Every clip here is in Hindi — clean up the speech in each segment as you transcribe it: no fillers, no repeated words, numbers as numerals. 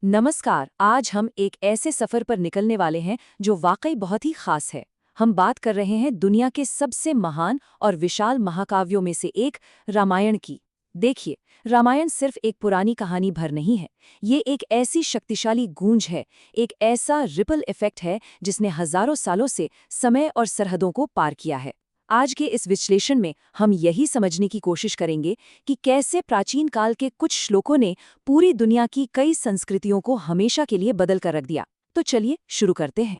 नमस्कार। आज हम एक ऐसे सफर पर निकलने वाले हैं जो वाकई बहुत ही खास है। हम बात कर रहे हैं दुनिया के सबसे महान और विशाल महाकाव्यों में से एक, रामायण की। देखिए, रामायण सिर्फ एक पुरानी कहानी भर नहीं है। ये एक ऐसी शक्तिशाली गूंज है, एक ऐसा रिपल इफेक्ट है जिसने हजारों सालों से समय और सरहदों को पार किया है। आज के इस विश्लेषण में हम यही समझने की कोशिश करेंगे कि कैसे प्राचीन काल के कुछ श्लोकों ने पूरी दुनिया की कई संस्कृतियों को हमेशा के लिए बदल कर रख दिया। तो चलिए शुरू करते हैं।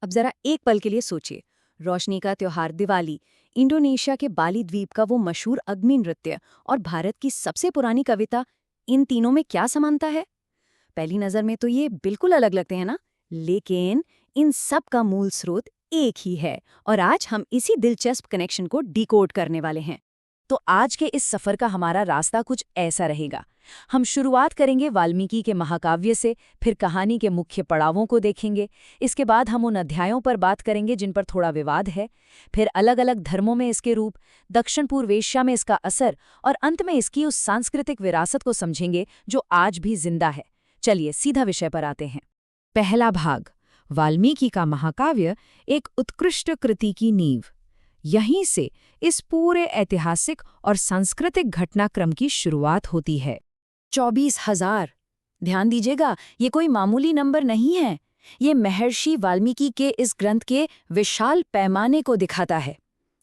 अब जरा एक पल के लिए सोचिए। रोशनी का त्योहार दिवाली, इंडोनेशिया के बाली द्वीप का वो मशहूर अग्नि नृत्य और भारत की सबसे पुरानी कविता, इन तीनों में क्या समानता है? पहली नज़र में तो ये बिल्कुल अलग लगते हैं ना, लेकिन इन सब का मूल स्रोत एक ही है और आज हम इसी दिलचस्प कनेक्शन को डिकोड करने वाले हैं। तो आज के इस सफर का हमारा रास्ता कुछ ऐसा रहेगा। हम शुरुआत करेंगे वाल्मीकि के महाकाव्य से, फिर कहानी के मुख्य पड़ावों को देखेंगे। इसके बाद हम उन अध्यायों पर बात करेंगे जिन पर थोड़ा विवाद है, फिर अलग अलग धर्मों में इसके रूप, दक्षिण पूर्व एशिया में इसका असर, और अंत में इसकी उस सांस्कृतिक विरासत को समझेंगे जो आज भी जिंदा है। चलिए सीधा विषय पर आते हैं। पहला भाग, वाल्मीकि का महाकाव्य, एक उत्कृष्ट कृति की नींव। यहीं से इस पूरे ऐतिहासिक और सांस्कृतिक घटनाक्रम की शुरुआत होती है। 24,000, ध्यान दीजिएगा, ये कोई मामूली नंबर नहीं है। ये महर्षि वाल्मीकि के इस ग्रंथ के विशाल पैमाने को दिखाता है।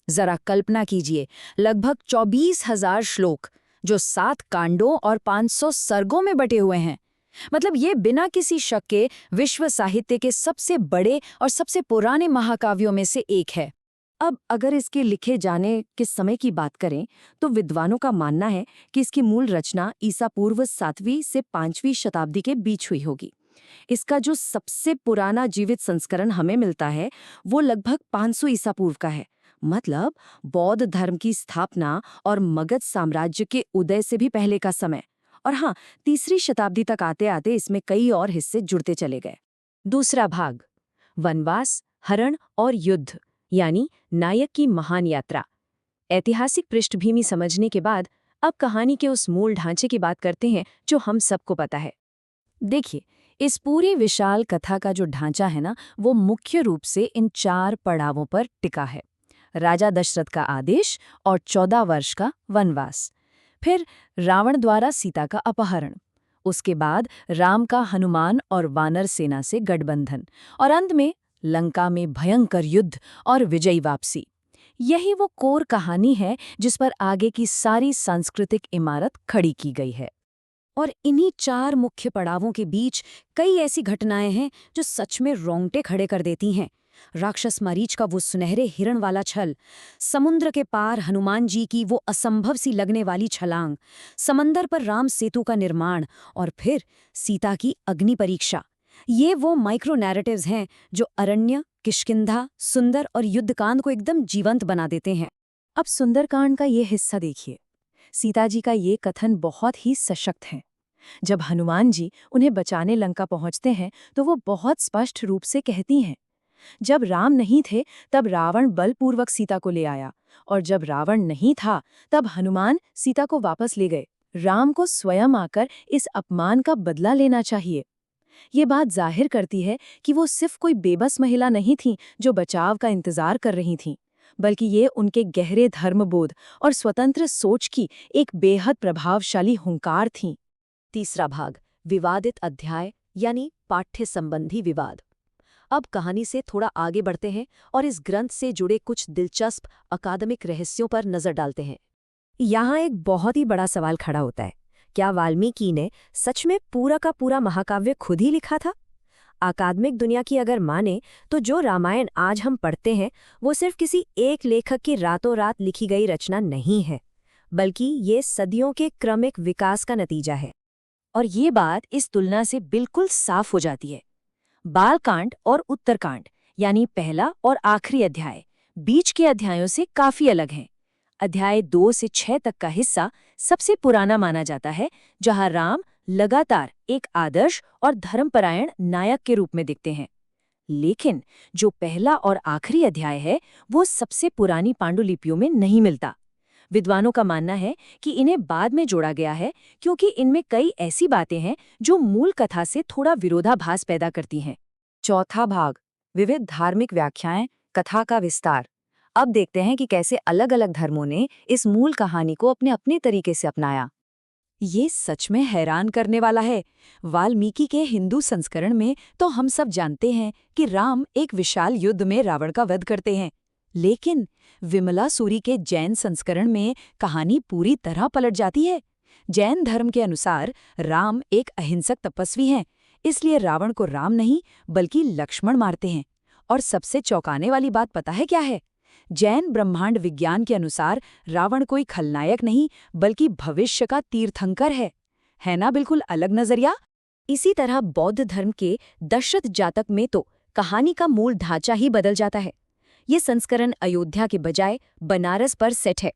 जरा कल्पना कीजिए, लगभग 24,000 श्लोक जो 7 कांडों और 500 सर्गों में बटे हुए हैं। मतलब ये बिना किसी शक के विश्व साहित्य के सबसे बड़े और सबसे पुराने महाकाव्यों में से एक है। अब अगर इसके लिखे जाने के समय की बात करें तो विद्वानों का मानना है कि इसकी मूल रचना ईसा पूर्व 7वीं से 5वीं शताब्दी के बीच हुई होगी। इसका जो सबसे पुराना जीवित संस्करण हमें मिलता है वो लगभग 500 ईसा पूर्व का है। मतलब बौद्ध धर्म की स्थापना और मगध साम्राज्य के उदय से भी पहले का समय। और हाँ, 3री शताब्दी तक आते आते इसमें कई और हिस्से जुड़ते चले गए। दूसरा भाग, वनवास, हरण और युद्ध, यानी नायक की महान यात्रा। ऐतिहासिक पृष्ठभूमि समझने के बाद अब कहानी के उस मूल ढांचे की बात करते हैं जो हम सबको पता है। देखिए, इस पूरी विशाल कथा का जो ढांचा है ना, वो मुख्य रूप से इन 4 पड़ावों पर टिका है। राजा दशरथ का आदेश और 14 वर्ष का वनवास, फिर रावण द्वारा सीता का अपहरण, उसके बाद राम का हनुमान और वानर सेना से गठबंधन, और अंत में लंका में भयंकर युद्ध और विजयी वापसी। यही वो कोर कहानी है जिस पर आगे की सारी सांस्कृतिक इमारत खड़ी की गई है। और इन्हीं 4 मुख्य पड़ावों के बीच कई ऐसी घटनाएं हैं जो सच में रोंगटे खड़े कर देती हैं। राक्षस मरीच का वो सुनहरे हिरण वाला छल, समुद्र के पार हनुमान जी की वो असंभव सी लगने वाली छलांग, समंदर पर राम सेतु का निर्माण, और फिर सीता की अग्नि परीक्षा। ये वो माइक्रो नैरेटिव्स हैं जो अरण्य, किष्किंधा, सुंदर और युद्धकांड को एकदम जीवंत बना देते हैं। अब सुंदरकांड का ये हिस्सा देखिए। सीता जी का ये कथन बहुत ही सशक्त है। जब हनुमान जी उन्हें बचाने लंका पहुंचते हैं तो वो बहुत स्पष्ट रूप से कहती हैं, जब राम नहीं थे तब रावण बलपूर्वक सीता को ले आया, और जब रावण नहीं था तब हनुमान सीता को वापस ले गए। राम को स्वयं आकर इस अपमान का बदला लेना चाहिए। ये बात जाहिर करती है कि वो सिर्फ कोई बेबस महिला नहीं थीं जो बचाव का इंतजार कर रही थीं, बल्कि ये उनके गहरे धर्मबोध और स्वतंत्र सोच की एक बेहद प्रभावशाली हुंकार थीं। तीसरा भाग, विवादित अध्याय यानी पाठ्य संबंधी विवाद। अब कहानी से थोड़ा आगे बढ़ते हैं और इस ग्रंथ से जुड़े कुछ दिलचस्प अकादमिक रहस्यों पर नजर डालते हैं। यहाँ एक बहुत ही बड़ा सवाल खड़ा होता है, क्या वाल्मीकि ने सच में पूरा का पूरा महाकाव्य खुद ही लिखा था? अकादमिक दुनिया की अगर माने तो जो रामायण आज हम पढ़ते हैं वो सिर्फ किसी एक लेखक की रातों रात लिखी गई रचना नहीं है, बल्कि ये सदियों के क्रमिक विकास का नतीजा है। और ये बात इस तुलना से बिल्कुल साफ हो जाती है। बालकांड और उत्तरकांड, यानी पहला और आखिरी अध्याय, बीच के अध्यायों से काफी अलग हैं। अध्याय 2 से 6 तक का हिस्सा सबसे पुराना माना जाता है, जहां राम लगातार एक आदर्श और धर्मपरायण नायक के रूप में दिखते हैं। लेकिन जो पहला और आखिरी अध्याय है वो सबसे पुरानी पांडुलिपियों में नहीं मिलता। विद्वानों का मानना है कि इन्हें बाद में जोड़ा गया है क्योंकि इनमें कई ऐसी बातें हैं जो मूल कथा से थोड़ा विरोधाभास पैदा करती हैं। चौथा भाग, विविध धार्मिक व्याख्याएं, कथा का विस्तार। अब देखते हैं कि कैसे अलग-अलग धर्मों ने इस मूल कहानी को अपने अपने तरीके से अपनाया। ये सच में हैरान करने वाला है। वाल्मीकि के हिंदू संस्करण में तो हम सब जानते हैं कि राम एक विशाल युद्ध में रावण का वध करते हैं, लेकिन विमला सूरी के जैन संस्करण में कहानी पूरी तरह पलट जाती है। जैन धर्म के अनुसार राम एक अहिंसक तपस्वी हैं, इसलिए रावण को राम नहीं बल्कि लक्ष्मण मारते हैं। और सबसे चौंकाने वाली बात पता है क्या है? जैन ब्रह्मांड विज्ञान के अनुसार रावण कोई खलनायक नहीं बल्कि भविष्य का तीर्थंकर है। है ना बिल्कुल अलग नजरिया? इसी तरह बौद्ध धर्म के दशरथ जातक में तो कहानी का मूल ढांचा ही बदल जाता है। ये संस्करण अयोध्या के बजाय बनारस पर सेट है।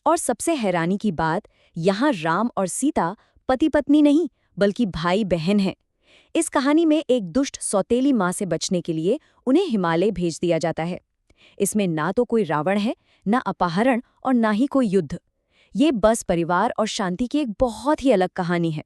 और सबसे हैरानी की बात, यहाँ राम और सीता पति पत्नी नहीं बल्कि भाई बहन हैं। इस कहानी में एक दुष्ट सौतेली माँ से बचने के लिए उन्हें हिमालय भेज दिया जाता है। इसमें ना तो कोई रावण है, ना अपहरण और ना ही कोई युद्ध। ये बस परिवार और शांति की एक बहुत ही अलग कहानी है।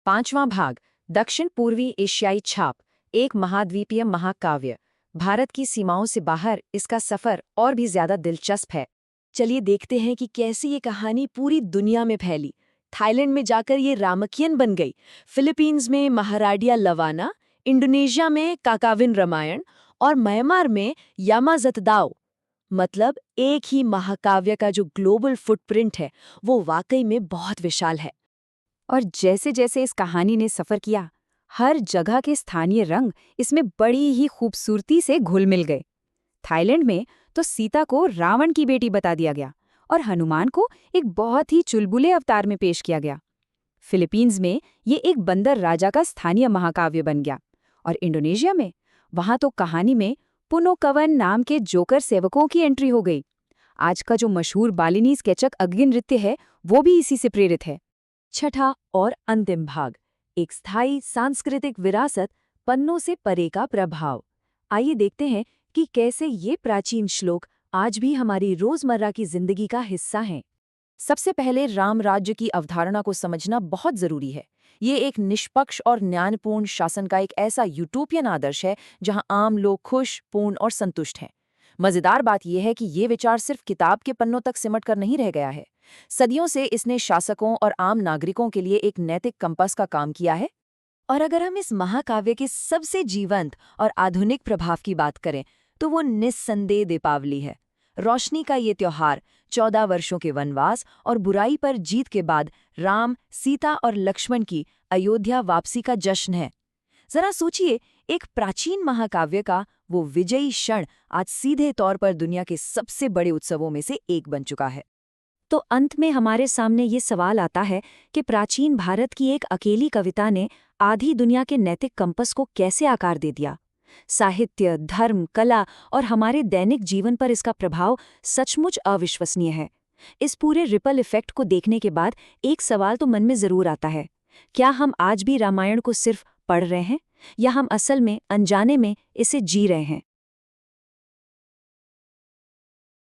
पांचवां भाग, दक्षिण पूर्वी एशियाई छाप, एक महाद्वीपीय महाकाव्य। भारत की सीमाओं से बाहर इसका सफर और भी ज्यादा दिलचस्प है। चलिए देखते हैं कि कैसे ये कहानी पूरी दुनिया में फैली। थाईलैंड में जाकर ये रामकियन बन गई, फिलीपींस में महाराडिया लवाना, इंडोनेशिया में काकाविन रामायण और म्यांमार में यामाज़तदाओ। मतलब एक ही महाकाव्य का जो ग्लोबल फुटप्रिंट है वो वाकई में बहुत विशाल है। और जैसे जैसे इस कहानी ने सफर किया, हर जगह के स्थानीय रंग इसमें बड़ी ही खूबसूरती से घुल मिल गए। थाईलैंड में तो सीता को रावण की बेटी बता दिया गया और हनुमान को एक बहुत ही चुलबुले अवतार में पेश किया गया। फिलीपींस में ये एक बंदर राजा का स्थानीय महाकाव्य बन गया। और इंडोनेशिया में, वहां तो कहानी में पुनोकवन नाम के जोकर सेवकों की एंट्री हो गई। आज का जो मशहूर बालिनीज केचक अग्नि नृत्य है वो भी इसी से प्रेरित है। छठा और अंतिम भाग, एक स्थायी सांस्कृतिक विरासत, पन्नों से परे का प्रभाव। आइए देखते हैं कि कैसे ये प्राचीन श्लोक आज भी हमारी रोजमर्रा की जिंदगी का हिस्सा हैं। सबसे पहले राम राज्य की अवधारणा को समझना बहुत जरूरी है। ये एक निष्पक्ष और न्यायपूर्ण शासन का एक ऐसा यूटोपियन आदर्श है जहां आम लोग खुश, पूर्ण और संतुष्ट हैं। मजेदार बात यह है कि ये विचार सिर्फ किताब के पन्नों तक सिमट कर नहीं रह गया है। सदियों से इसने शासकों और आम नागरिकों के लिए एक नैतिक कंपास का काम किया है। और अगर हम इस महाकाव्य के सबसे जीवंत और आधुनिक प्रभाव की बात करें तो वो निस्संदेह दीपावली है। रोशनी का ये त्योहार 14 वर्षों के वनवास और बुराई पर जीत के बाद राम, सीता और लक्ष्मण की अयोध्या वापसी का जश्न है। जरा सोचिए, एक प्राचीन महाकाव्य का वो विजयी क्षण आज सीधे तौर पर दुनिया के सबसे बड़े उत्सवों में से एक बन चुका है। तो अंत में हमारे सामने ये सवाल आता है कि प्राचीन भारत की एक अकेली कविता ने आधी दुनिया के नैतिक कंपस को कैसे आकार दे दिया। साहित्य, धर्म, कला और हमारे दैनिक जीवन पर इसका प्रभाव सचमुच अविश्वसनीय है। इस पूरे रिपल इफेक्ट को देखने के बाद एक सवाल तो मन में जरूर आता है, क्या हम आज भी रामायण को सिर्फ पढ़ रहे हैं या हम असल में अनजाने में इसे जी रहे हैं?